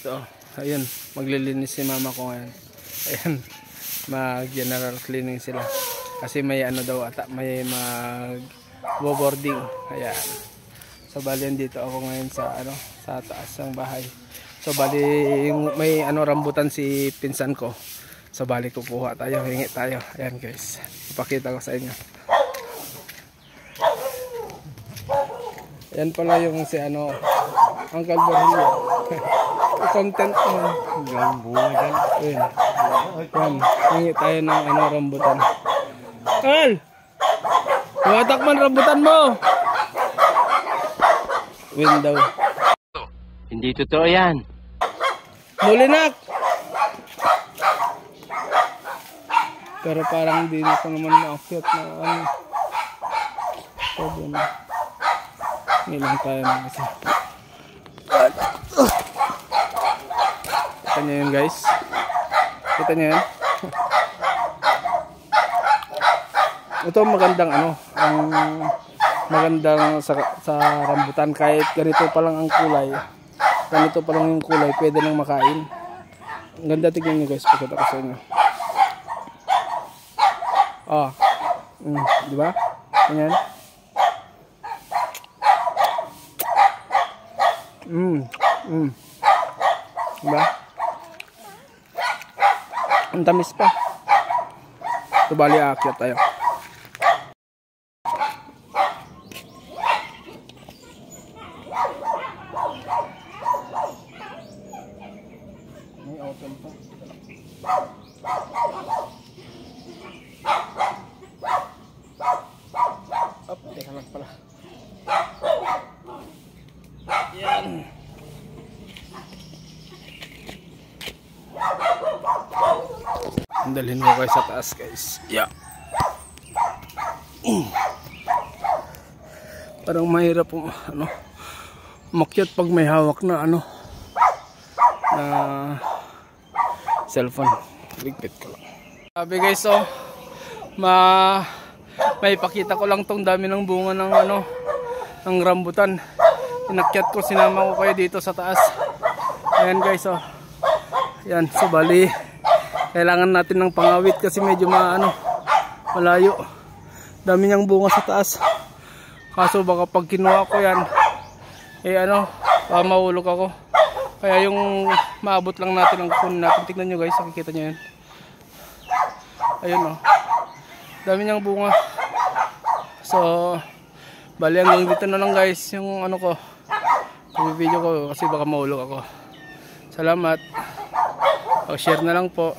oh. Ayun, maglilinis si mama ko ngayon. Ayun, mag-general cleaning sila. Kasi may ano daw ata, may mag-boarding. Ayan. So bali dito ako ngayon sa ano, sa taas ng bahay. So bali may ano rambutan si pinsan ko. So bali kukuha tayo, hingi tayo. Ayan guys. Ipakita ko sa inyo. Ayan pala yung si ano, Uncle Borneo. Content ko. Yung bunga dyan. Ayan. Ayan. Hingi tayo ng ano, rambutan. Al! Tumatak man rambutan mo! Window. Hindi totoo yan. Mulinak! Pero parang hindi na ko naman maakyat na ano. Pwede na. Nilang tayo na kasi. Kita nyo yun guys. Kita nyo yun. Ito magandang ano. Ang magandang sa rambutan. Kahit ganito pa lang ang kulay. Ganito pa lang yung kulay. Pwede nang makain. Ang ganda, tignan nyo guys. Pagkata ko sa inyo. Ah. Diba? Ganyan. Diba? Ang tamis pa. So bali aakyat tayo. May open pa. Up, teka lang pala. Yan. Dalhin ko kayo sa taas guys. Yeah. Parang mahirap po ano, makyat pag may hawak na ano na cellphone. Ligpit ko lang. Sabi guys, oh, may pakita ko lang tong dami ng bunga ng ano ng rambutan. Inakyat ko, sinama ko kayo dito sa taas. Ayan guys, oh. Yan, so bali kailangan natin ng pangawit kasi medyo malayo. Dami niyang bunga sa taas. Kaso baka pag kinuha ko yan, mahulog ako. Kaya yung maabot lang natin ang kunin natin. Tignan nyo guys, nakikita nyo yan. Ayun oh. Dami niyang bunga. So, bali hanggang dito na lang guys yung ano ko. Video ko kasi baka mahulog ako. Salamat. Share na lang po.